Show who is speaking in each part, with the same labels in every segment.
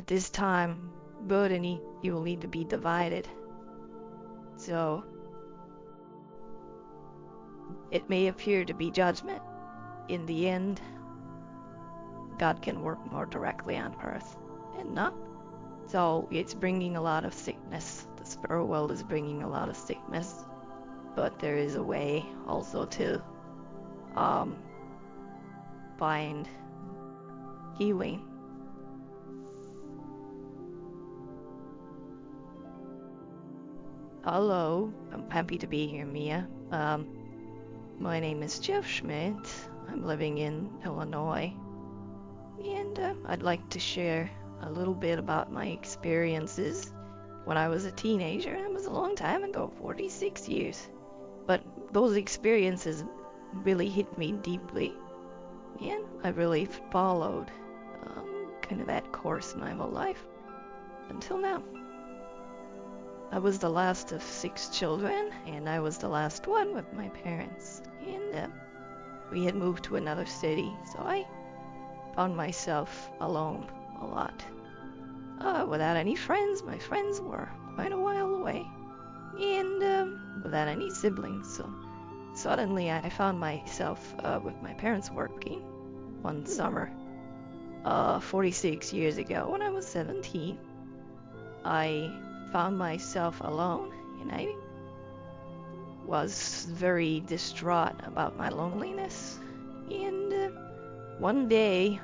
Speaker 1: at this time, good and evil need to be divided. So it may appear to be judgment. In the end, God can work more directly on earth and not. So it's bringing a lot of sickness. The spirit world is bringing a lot of sickness, but there is a way also to find healing. Hello, I'm happy to be here, Mia. My name is Jeff Schmidt. I'm living in Illinois, and I'd like to share a little bit about my experiences when I was a teenager. It was a long time ago, 46 years. But those experiences really hit me deeply, and I really followed kind of that course my whole life until now. I was the last of 6 children, and I was the last one with my parents. And we had moved to another city, so I found myself alone a lot. Without any friends. My friends were quite a while away, and without any siblings. So suddenly I found myself with my parents working one summer 46 years ago when I was 17. I found myself alone, and I was very distraught about my loneliness. And one day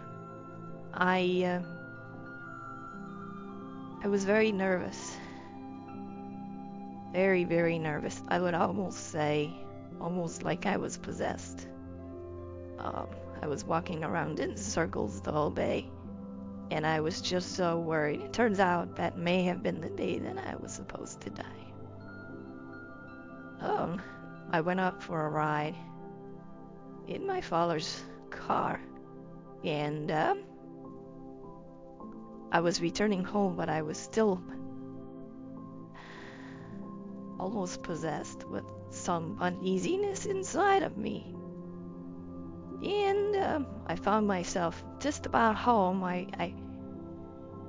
Speaker 1: I was very nervous. Very, very nervous. I would almost say, almost like I was possessed. I was walking around in circles the whole day, and I was just so worried. It turns out that may have been the day that I was supposed to die. I went up for a ride in my father's car, and I was returning home, but I was still almost possessed with some uneasiness inside of me. And I found myself just about home.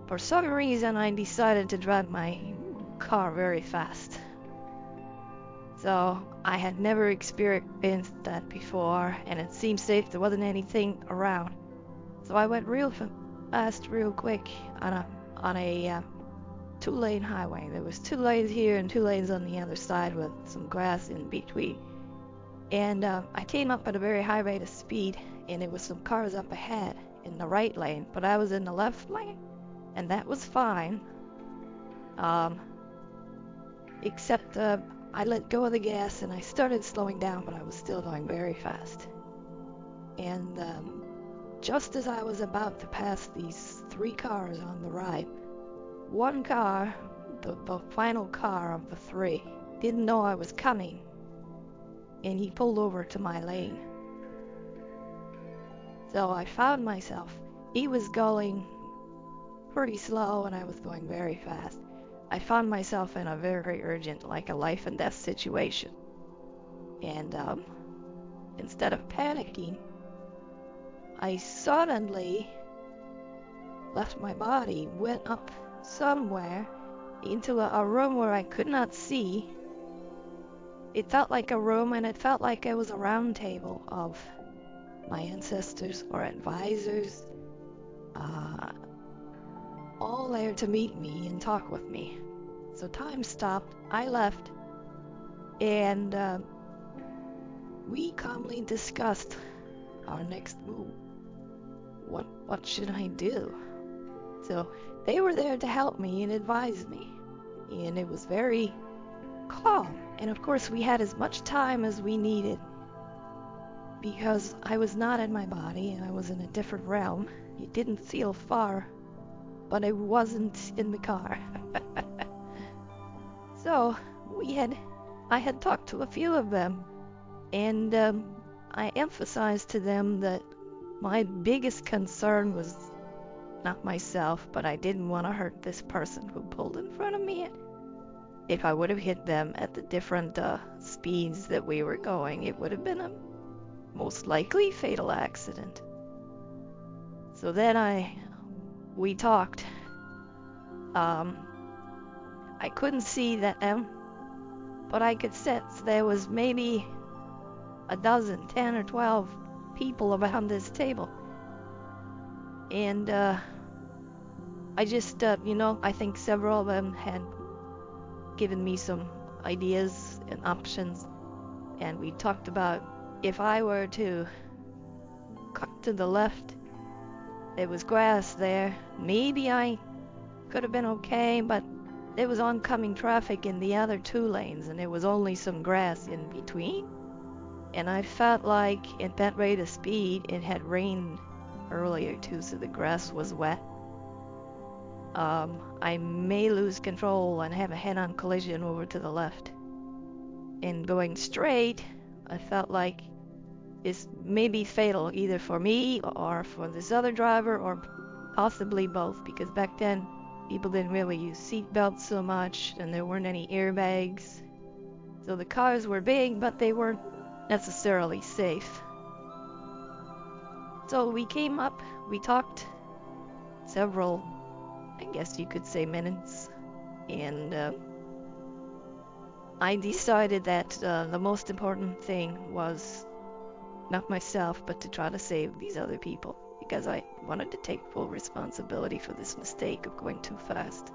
Speaker 1: For some reason, I decided to drive my car very fast. So I had never experienced that before, and it seemed safe. There wasn't anything around. So I went real fast, real quick on a 2-lane highway. There was 2 lanes here and 2 lanes on the other side with some grass in between. And I came up at a very high rate of speed, and it was some cars up ahead in the right lane, but I was in the left lane, and that was fine. Except I let go of the gas and I started slowing down, but I was still going very fast. And just as I was about to pass these 3 cars on the right, one car, the final car of the 3, didn't know I was coming, and he pulled over to my lane. So I found myself, he was going pretty slow and I was going very fast. I found myself in a very urgent, like a life and death situation. And instead of panicking, I suddenly left my body, went up somewhere into a room where I could not see. It felt like a room, and it felt like it was a round table of my ancestors or advisors, all there to meet me and talk with me. So time stopped, I left, and we calmly discussed our next move. What should I do? So they were there to help me and advise me, and it was very calm. And of course we had as much time as we needed, because I was not in my body and I was in a different realm. It didn't feel far, but I wasn't in the car. So I had talked to a few of them, and I emphasized to them that my biggest concern was not myself, but I didn't want to hurt this person who pulled in front of me. If I would have hit them at the different speeds that we were going, it would have been a most likely fatal accident. So then we talked, I couldn't see them, but I could sense there was maybe a dozen, 10 or 12 people around this table. And I just, I think several of them had given me some ideas and options. And we talked about if I were to cut to the left, there was grass there. Maybe I could have been okay, but there was oncoming traffic in the other 2 lanes, and there was only some grass in between. And I felt like at that rate of speed, it had rained earlier too, so the grass was wet. I may lose control and have a head-on collision over to the left. And going straight, I felt like it's maybe fatal, either for me or for this other driver, or possibly both, because back then people didn't really use seat belts so much, and there weren't any airbags. So the cars were big, but they weren't necessarily safe. So we came up, we talked several, I guess you could say, minutes, and I decided that the most important thing was not myself, but to try to save these other people, because I wanted to take full responsibility for this mistake of going too fast.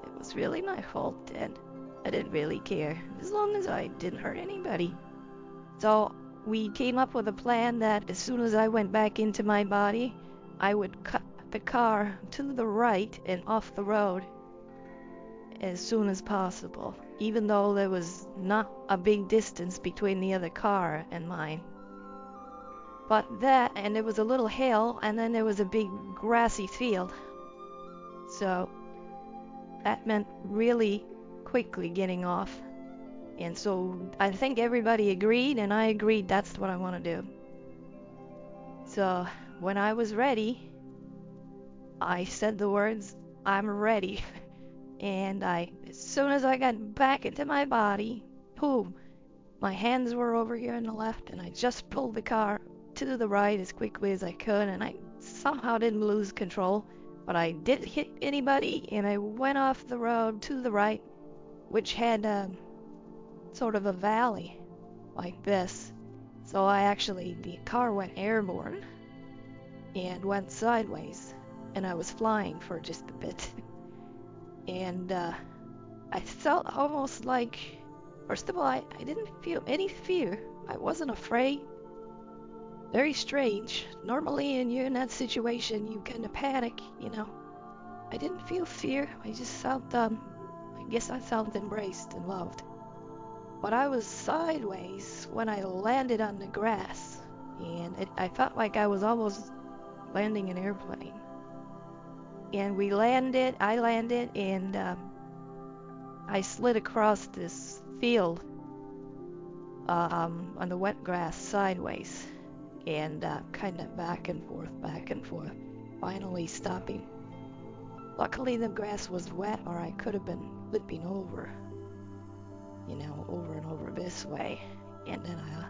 Speaker 1: It was really my fault, and I didn't really care, as long as I didn't hurt anybody. So we came up with a plan that as soon as I went back into my body, I would cut the car to the right and off the road as soon as possible, even though there was not a big distance between the other car and mine. But that, and there was a little hill, and then there was a big grassy field. So that meant really quickly getting off. And so I think everybody agreed, and I agreed that's what I want to do. So when I was ready, I said the words, "I'm ready." And as soon as I got back into my body, boom, my hands were over here on the left, and I just pulled the car to the right as quickly as I could, and I somehow didn't lose control, but I didn't hit anybody, and I went off the road to the right, which had sort of a valley like this. So the car went airborne and went sideways, and I was flying for just a bit. And I felt almost like, first of all, I didn't feel any fear. I wasn't afraid. Very strange. Normally, when you're in that situation, you kind of panic, I didn't feel fear. I just felt, I guess I felt embraced and loved. But I was sideways when I landed on the grass, and I felt like I was almost landing an airplane. And I landed, and I slid across this field on the wet grass sideways, and kind of back and forth, finally stopping. Luckily the grass was wet, or I could have been flipping over, over and over this way, and then I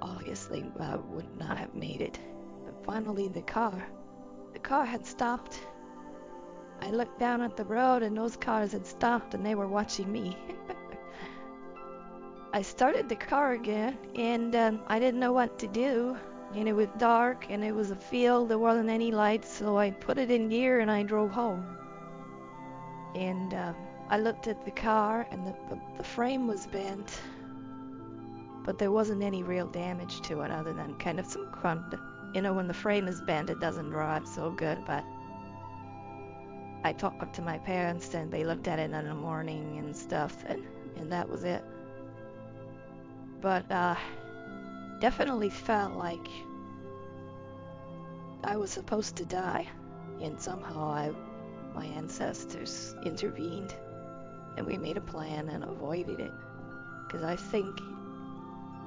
Speaker 1: obviously would not have made it. But finally the car had stopped. I looked down at the road, and those cars had stopped, and they were watching me. I started the car again, and I didn't know what to do. And it was dark, and it was a field. There wasn't any lights, so I put it in gear, and I drove home. And I looked at the car, and the frame was bent, but there wasn't any real damage to it other than kind of some crump. When the frame is bent, it doesn't drive so good, but I talked to my parents, and they looked at it in the morning and stuff, and that was it. But definitely felt like I was supposed to die, and somehow my ancestors intervened, and we made a plan and avoided it. Because I think,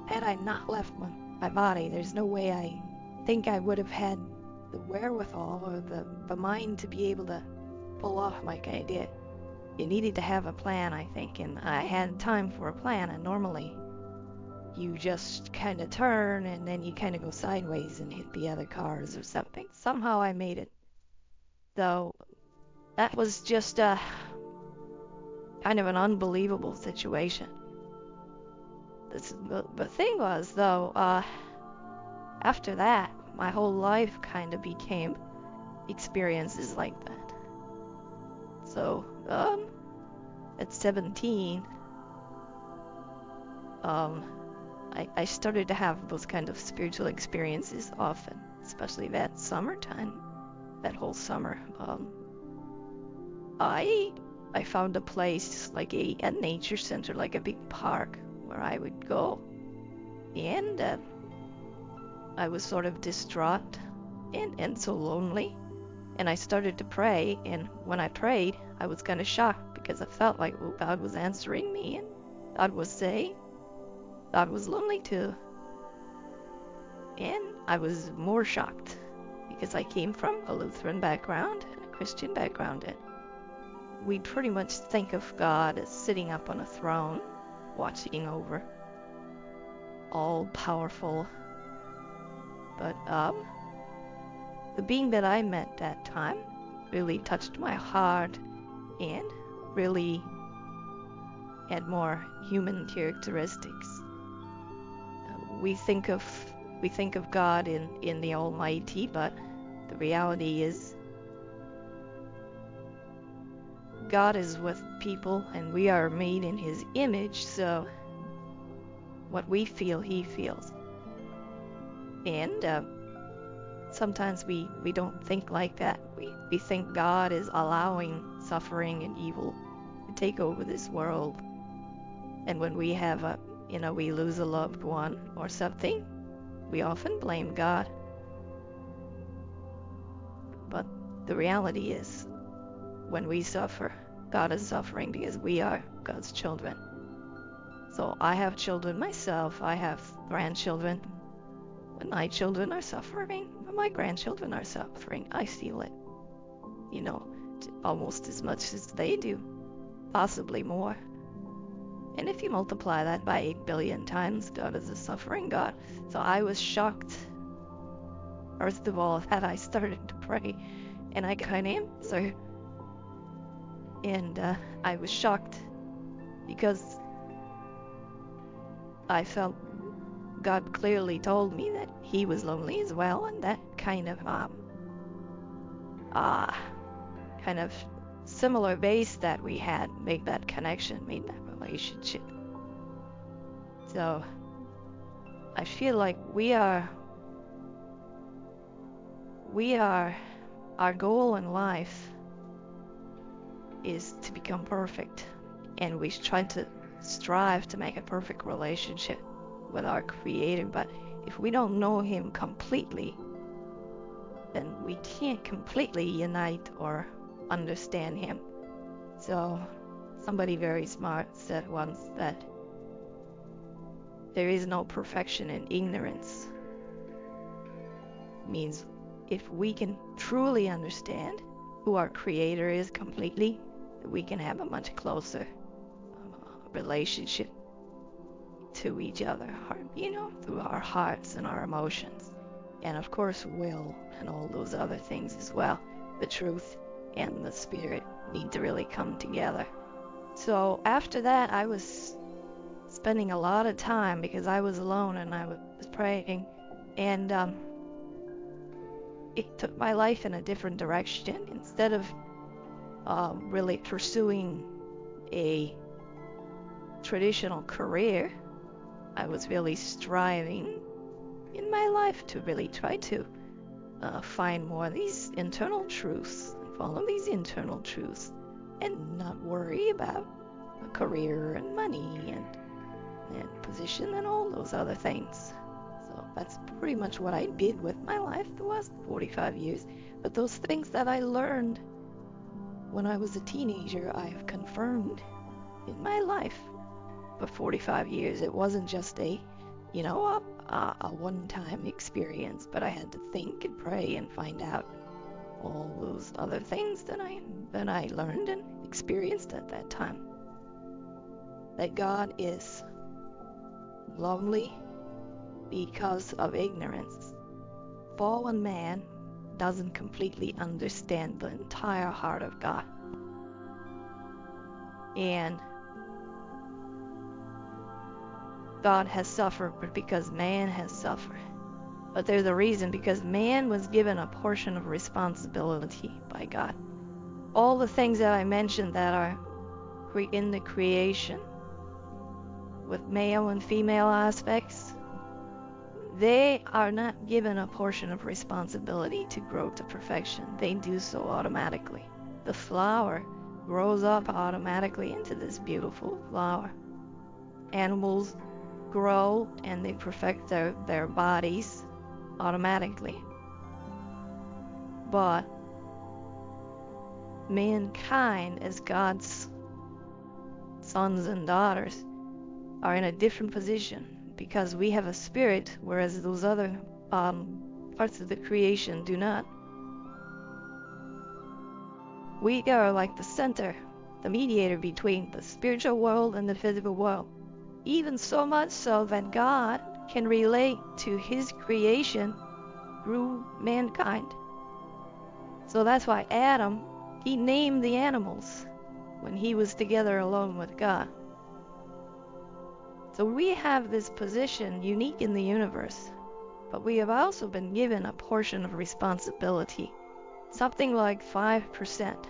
Speaker 1: had I not left my body, there's no way I think I would have had the wherewithal or the mind to be able to pull off like I did. You needed to have a plan, I think, and I had time for a plan, and normally you just kind of turn and then you kind of go sideways and hit the other cars or something. Somehow I made it. So that was just a kind of an unbelievable situation. The thing was, though, after that, my whole life kind of became experiences like that. So, at 17, I started to have those kind of spiritual experiences often, especially that summertime, that whole summer. I found a place like a nature center, like a big park where I would go, and I was sort of distraught and so lonely, and I started to pray, and when I prayed, I was kind of shocked because I felt like, well, God was answering me, and God was saying, God was lonely too. And I was more shocked because I came from a Lutheran background and a Christian background, and we pretty much think of God as sitting up on a throne, watching over, all powerful. But the being that I met that time really touched my heart and really had more human characteristics. We think of God in the Almighty, but the reality is God is with people, and we are made in His image, so what we feel, He feels. And sometimes we don't think like that. We think God is allowing suffering and evil to take over this world. And when we have we lose a loved one or something, we often blame God. But the reality is, when we suffer, God is suffering because we are God's children. So I have children myself, I have grandchildren. When my children are suffering, when my grandchildren are suffering, I feel it. Almost as much as they do, possibly more. And if you multiply that by 8 billion times, God is a suffering God. So I was shocked, first of all, that I started to pray, and I got an answer. And I was shocked because I felt God clearly told me that He was lonely as well, and that kind of similar base that we had made that connection, made that relationship. So I feel like our goal in life is to become perfect, and we try to strive to make a perfect relationship with our Creator. But if we don't know Him completely, then we can't completely unite or understand Him. So somebody very smart said once that there is no perfection in ignorance. Means if we can truly understand who our Creator is completely, we can have a much closer relationship to each other, through our hearts and our emotions, and of course will and all those other things as well. The truth and the spirit need to really come together. So after that, I was spending a lot of time, because I was alone and I was praying, and it took my life in a different direction. Instead of really pursuing a traditional career, I was really striving in my life to really try to find more of these internal truths, and follow these internal truths, and not worry about a career and money and position and all those other things. So that's pretty much what I did with my life the last 45 years. But those things that I learned when I was a teenager, I have confirmed in my life for 45 years. It wasn't just a one-time experience, but I had to think and pray and find out all those other things that I learned and experienced at that time. That God is lonely because of ignorance. Fallen man doesn't completely understand the entire heart of God. And God has suffered because man has suffered. But there's a reason, because man was given a portion of responsibility by God. All the things that I mentioned that are in the creation, with male and female aspects, they are not given a portion of responsibility to grow to perfection. They do so automatically. The flower grows up automatically into this beautiful flower. Animals grow and they perfect their bodies automatically. But mankind, as God's sons and daughters, are in a different position, because we have a spirit, whereas those other parts of the creation do not. We are like the center, the mediator between the spiritual world and the physical world. Even so much so that God can relate to his creation through mankind. So that's why Adam, he named the animals when he was together alone with God. So we have this position unique in the universe, but we have also been given a portion of responsibility, something like 5%.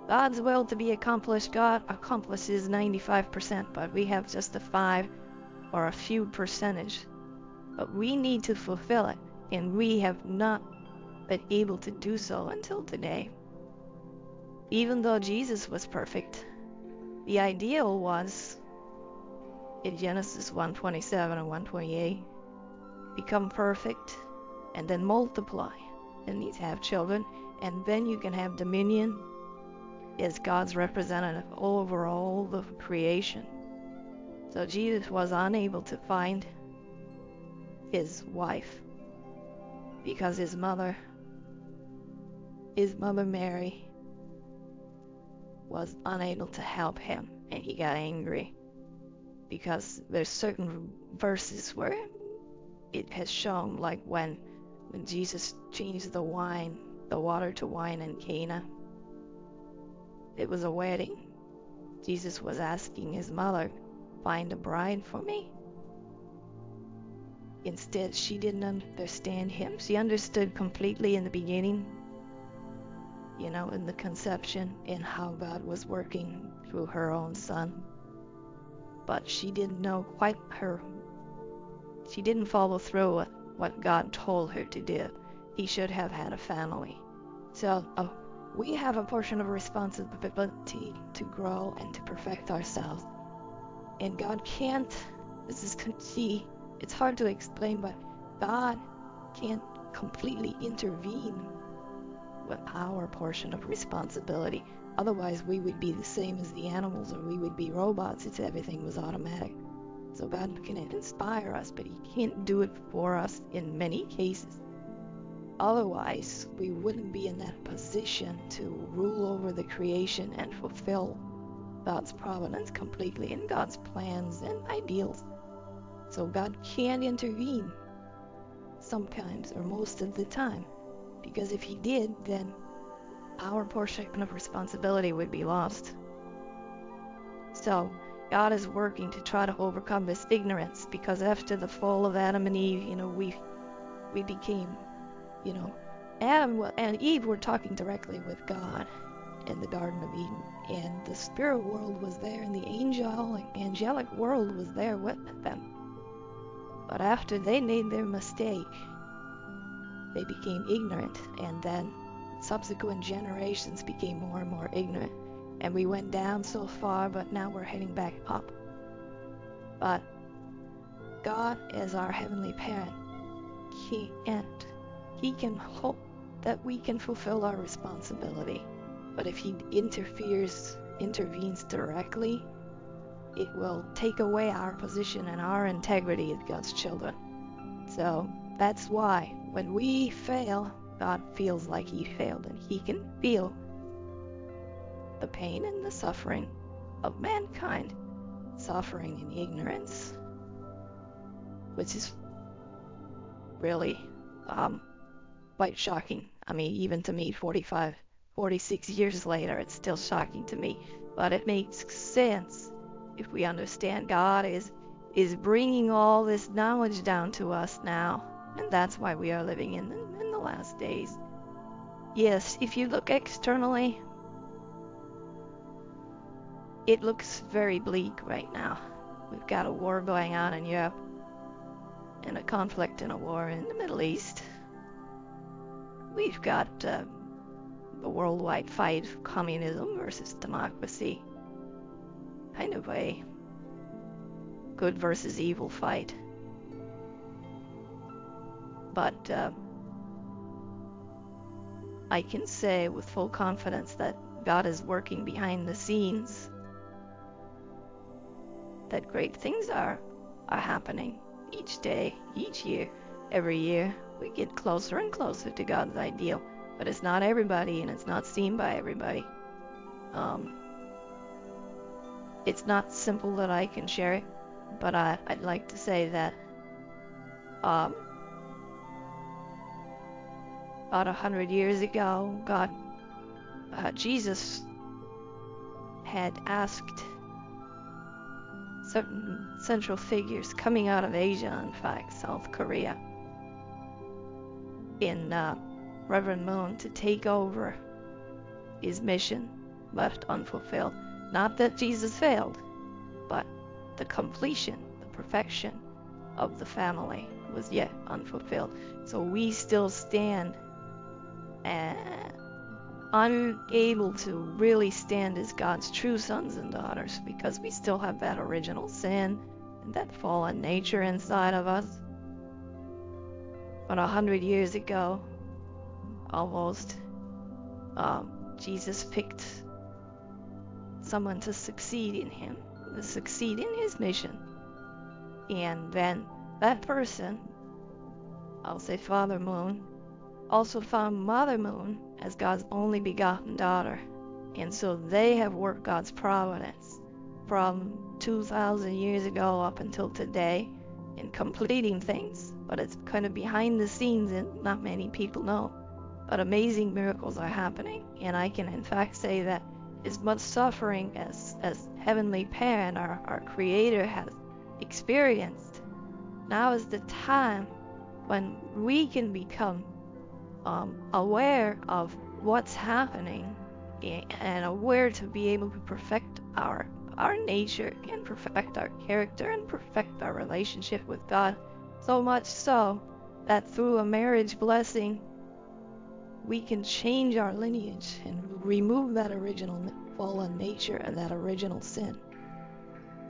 Speaker 1: God's will to be accomplished, God accomplishes 95%, but we have just a 5 or a few percentage. But we need to fulfill it, and we have not been able to do so until today. Even though Jesus was perfect, the ideal was, in Genesis 1:27 and 1:28, become perfect and then multiply and need to have children, and then you can have dominion as God's representative over all the creation. So Jesus was unable to find his wife because his mother Mary was unable to help him, and he got angry, because there's certain verses where it has shown, like when Jesus changed the water to wine in Cana. It was a wedding. Jesus was asking his mother, find a bride for me. Instead, she didn't understand him. She understood completely in the beginning, in the conception, and how God was working through her own son. But she didn't know she didn't follow through with what God told her to do. He should have had a family. So we have a portion of responsibility to grow and to perfect ourselves. And God can't, it's hard to explain, but God can't completely intervene with our portion of responsibility. Otherwise, we would be the same as the animals, or we would be robots if everything was automatic. So God can inspire us, but he can't do it for us in many cases. Otherwise, we wouldn't be in that position to rule over the creation and fulfill God's providence completely, and God's plans and ideals. So God can intervene sometimes, or most of the time, because if he did, then our portion of responsibility would be lost. So God is working to try to overcome this ignorance, because after the fall of Adam and Eve, we became, Adam and Eve were talking directly with God in the Garden of Eden, and the spirit world was there, and the angelic world was there with them. But after they made their mistake, they became ignorant, and then subsequent generations became more and more ignorant, and we went down so far, but now we're heading back up. But God, as our heavenly parent, he can hope that we can fulfill our responsibility. But if he intervenes directly, it will take away our position and our integrity as God's children. So that's why when we fail, God feels like he failed, and he can feel the pain and the suffering of mankind, suffering in ignorance, which is really quite shocking I mean, even to me, 45, 46 years later, it's still shocking to me. But it makes sense if we understand God is bringing all this knowledge down to us now, and that's why we are living in the last days. Yes, if you look externally, it looks very bleak right now. We've got a war going on in Europe, and a conflict and a war in the Middle East. We've got the worldwide fight of communism versus democracy. Kind of a good versus evil fight. But I can say with full confidence that God is working behind the scenes, that great things are happening each day, each year, every year. We get closer and closer to God's ideal, but it's not everybody, and it's not seen by everybody. It's not simple that I can share it, but I'd like to say that about 100 years ago, Jesus had asked certain central figures coming out of Asia, in fact, South Korea, in Reverend Moon to take over his mission, left unfulfilled. Not that Jesus failed, but the completion, the perfection of the family was yet unfulfilled. So we still stand unable to really stand as God's true sons and daughters, because we still have that original sin and that fallen nature inside of us. But 100 years ago, almost, Jesus picked someone to succeed in him, to succeed in his mission. And then that person, I'll say Father Moon, also found Mother Moon as God's only begotten daughter. And so they have worked God's providence from 2,000 years ago up until today in completing things. But it's kind of behind the scenes and not many people know. But amazing miracles are happening. And I can in fact say that as much suffering as Heavenly Parent, our Creator, has experienced, now is the time when we can become aware of what's happening and aware to be able to perfect our nature and perfect our character and perfect our relationship with God, so much so that through a marriage blessing we can change our lineage and remove that original fallen nature and that original sin.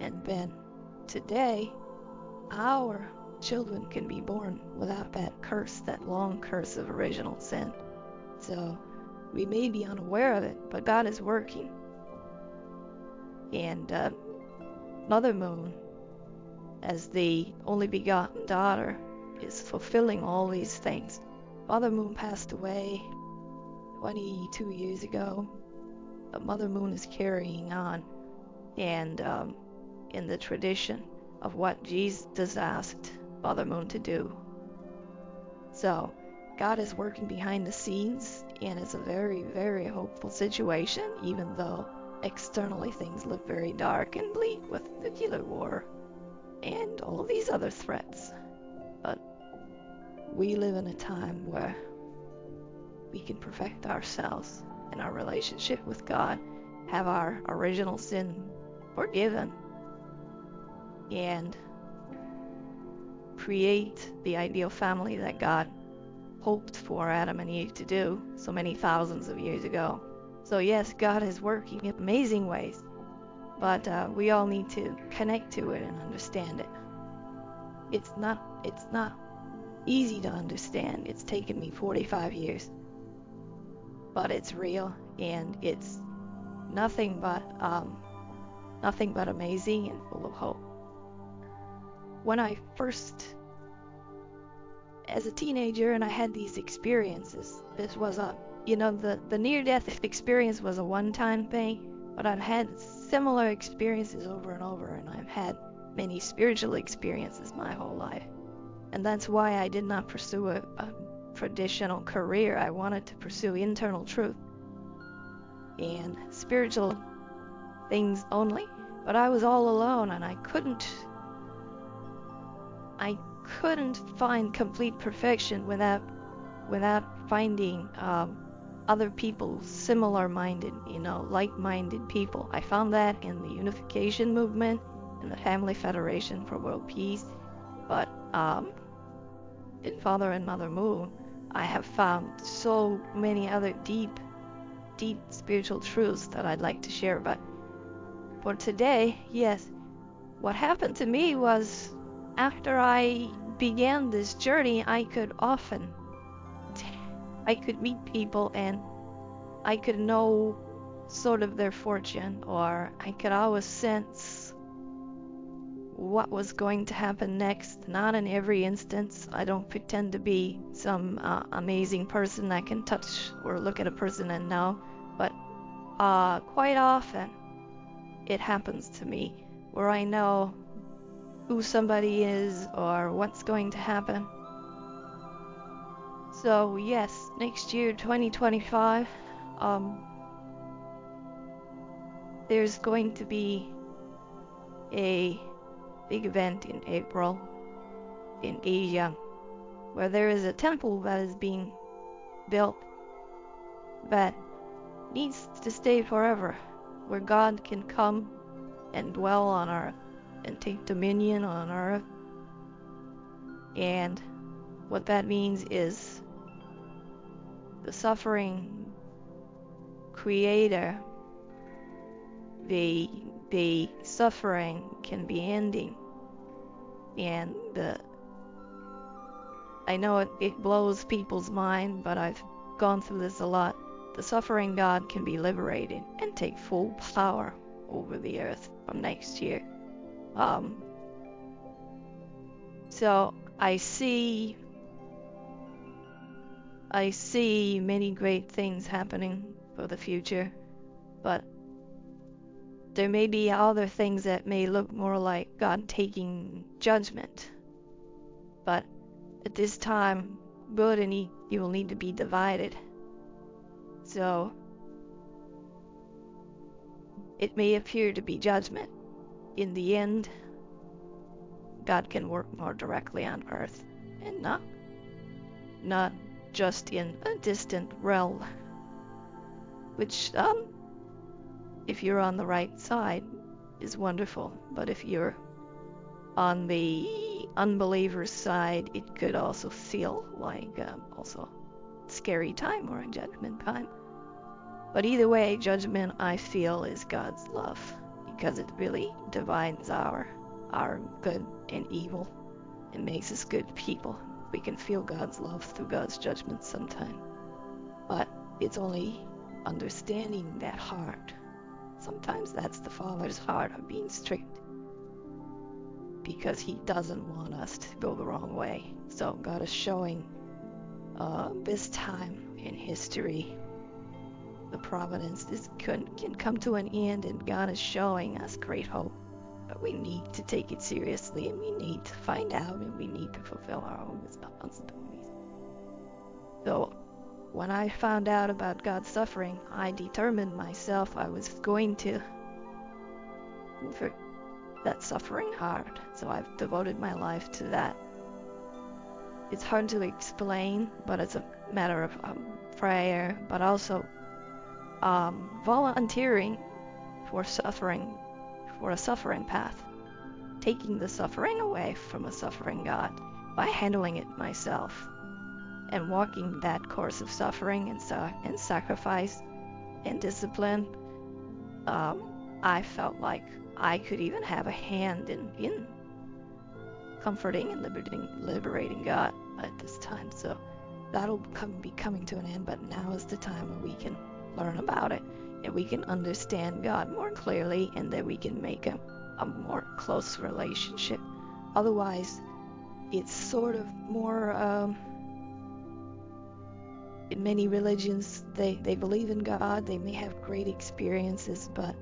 Speaker 1: And then today our children can be born without that curse, that long curse of original sin. So we may be unaware of it, but God is working. And Mother Moon, as the only begotten daughter, is fulfilling all these things. Father Moon passed away 22 years ago, but Mother Moon is carrying on, and in the tradition of what Jesus asked Father Moon to do. So God is working behind the scenes, and it's a very, very hopeful situation, even though externally things look very dark and bleak with nuclear war and all these other threats. But we live in a time where we can perfect ourselves in our relationship with God, have our original sin forgiven, and create the ideal family that God hoped for Adam and Eve to do so many thousands of years ago. So yes, God is working in amazing ways, but we all need to connect to it and understand it. It's not easy to understand. It's taken me 45 years, but it's real, and it's nothing but amazing and full of hope. When I first, as a teenager, and I had these experiences, this was the near-death experience was a one-time thing, but I've had similar experiences over and over, and I've had many spiritual experiences my whole life. And that's why I did not pursue a traditional career. I wanted to pursue internal truth and spiritual things only, but I was all alone, and I couldn't find complete perfection without finding other people similar-minded, like-minded people. I found that in the unification movement, in the Family Federation for World Peace, but in Father and Mother Moon, I have found so many other deep spiritual truths that I'd like to share. But for today, yes, what happened to me was, after I began this journey, I could meet people and I could know sort of their fortune, or I could always sense what was going to happen next. Not in every instance. I don't pretend to be some amazing person that can touch or look at a person and know, but quite often it happens to me where I know who somebody is or what's going to happen. So yes, next year, 2025, there's going to be a big event in April in Asia, where there is a temple that is being built that needs to stay forever, where God can come and dwell on earth and take dominion on earth. And what that means is the suffering creator, the suffering can be ending. And I know it blows people's mind, but I've gone through this a lot. The suffering God can be liberated and take full power over the earth from next year. So I see many great things happening for the future, but there may be other things that may look more like God taking judgment. But at this time, good and evil need to be divided. So it may appear to be judgment. In the end, God can work more directly on earth, and not just in a distant realm, which if you're on the right side is wonderful, but if you're on the unbeliever's side, it could also feel like also scary time or a judgment time. But either way, judgment, I feel, is God's love, because it really divides our good and evil and makes us good people. We can feel God's love through God's judgment sometimes, but it's only understanding that heart. Sometimes that's the Father's heart of being strict, because He doesn't want us to go the wrong way. So God is showing this time in history, the providence can come to an end, and God is showing us great hope. But we need to take it seriously, and we need to find out, and we need to fulfill our own responsibilities. So when I found out about God's suffering, I determined myself I was going to convert that suffering hard. So I've devoted my life to that. It's hard to explain, but it's a matter of prayer, but also volunteering for a suffering path, taking the suffering away from a suffering God by handling it myself, and walking that course of suffering and sacrifice and discipline. I felt like I could even have a hand in comforting and liberating God at this time. So that'll be coming to an end, but now is the time when we can learn about it, and we can understand God more clearly, and that we can make a more close relationship. Otherwise, it's sort of more, in many religions, they believe in God, they may have great experiences, but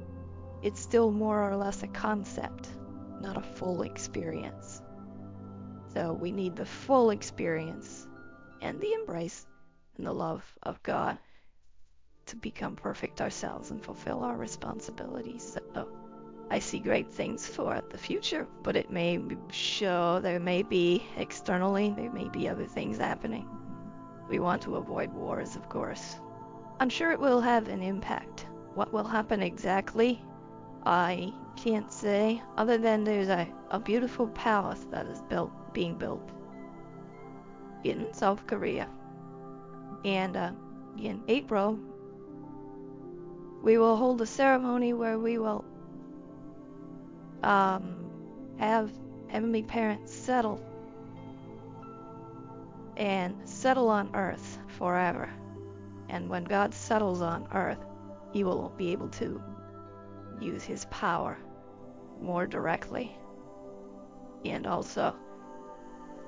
Speaker 1: it's still more or less a concept, not a full experience. So we need the full experience and the embrace and the love of God to become perfect ourselves and fulfill our responsibilities. So I see great things for the future, but it may show there may be externally, there may be other things happening. We want to avoid wars, of course. I'm sure it will have an impact. What will happen exactly, I can't say, other than there's a beautiful palace that is being built in South Korea. And in April, we will hold a ceremony where we will have Heavenly Parents settle on earth forever. And when God settles on earth, He will be able to use His power more directly. And also,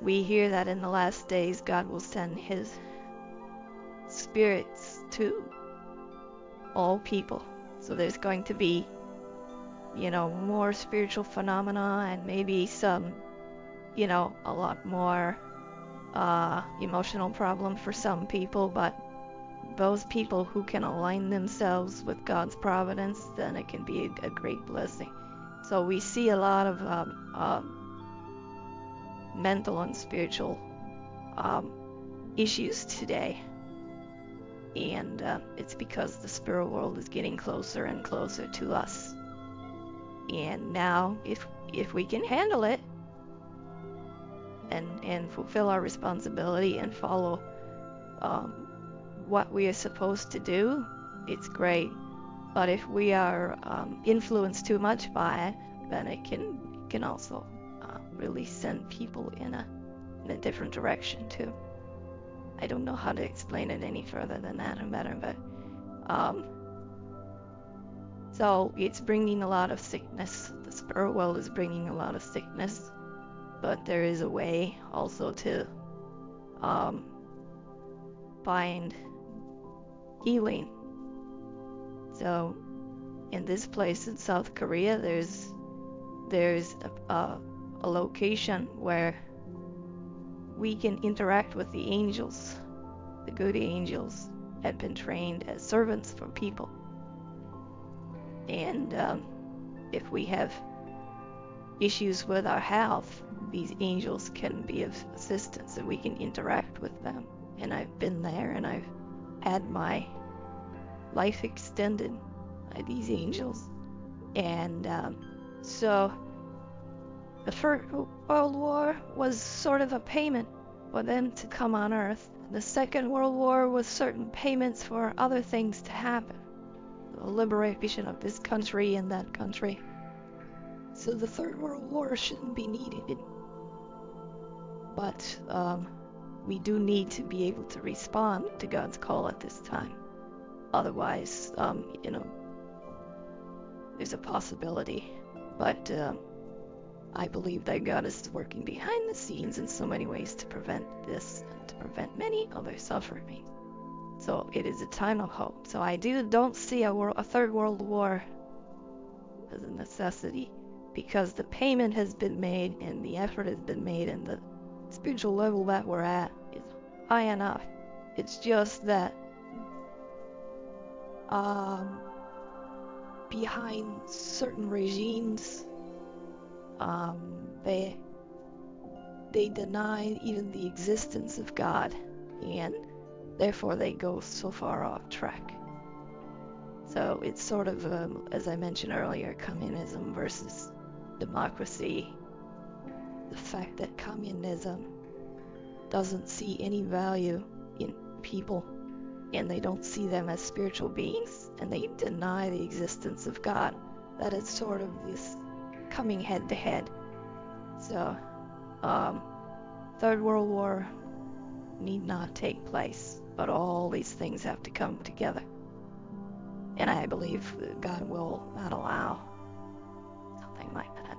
Speaker 1: we hear that in the last days God will send His spirits to all people. So there's going to be, more spiritual phenomena and maybe some, a lot more emotional problem for some people, but those people who can align themselves with God's providence, then it can be a great blessing. So we see a lot of mental and spiritual issues today, and it's because the spirit world is getting closer and closer to us. And now, if we can handle it and fulfill our responsibility and follow what we are supposed to do, it's great. But if we are influenced too much by it, then it can also really send people in a different direction too. I don't know how to explain it any further than that or better, but so it's bringing a lot of sickness. The spirit world is bringing a lot of sickness, but there is a way also to find healing. So in this place in South Korea, there's a location where we can interact with the angels. The good angels have been trained as servants for people. And if we have issues with our health, these angels can be of assistance and we can interact with them. And I've been there and I've had my life extended by these angels. And so the First World War was sort of a payment for them to come on Earth. The Second World War was certain payments for other things to happen. The liberation of this country and that country. So the Third World War shouldn't be needed. But we do need to be able to respond to God's call at this time. Otherwise, there's a possibility. But I believe that God is working behind the scenes in so many ways to prevent this and to prevent many other suffering. So it is a time of hope. So I don't see a Third World War as a necessity, because the payment has been made and the effort has been made and the spiritual level that we're at is high enough. It's just that behind certain regimes, they deny even the existence of God, and therefore they go so far off track. So it's sort of, as I mentioned earlier, communism versus democracy. The fact that communism doesn't see any value in people, and they don't see them as spiritual beings, and they deny the existence of God. That is sort of this coming head to head. So, Third World War need not take place, but all these things have to come together. And I believe that God will not allow something like that.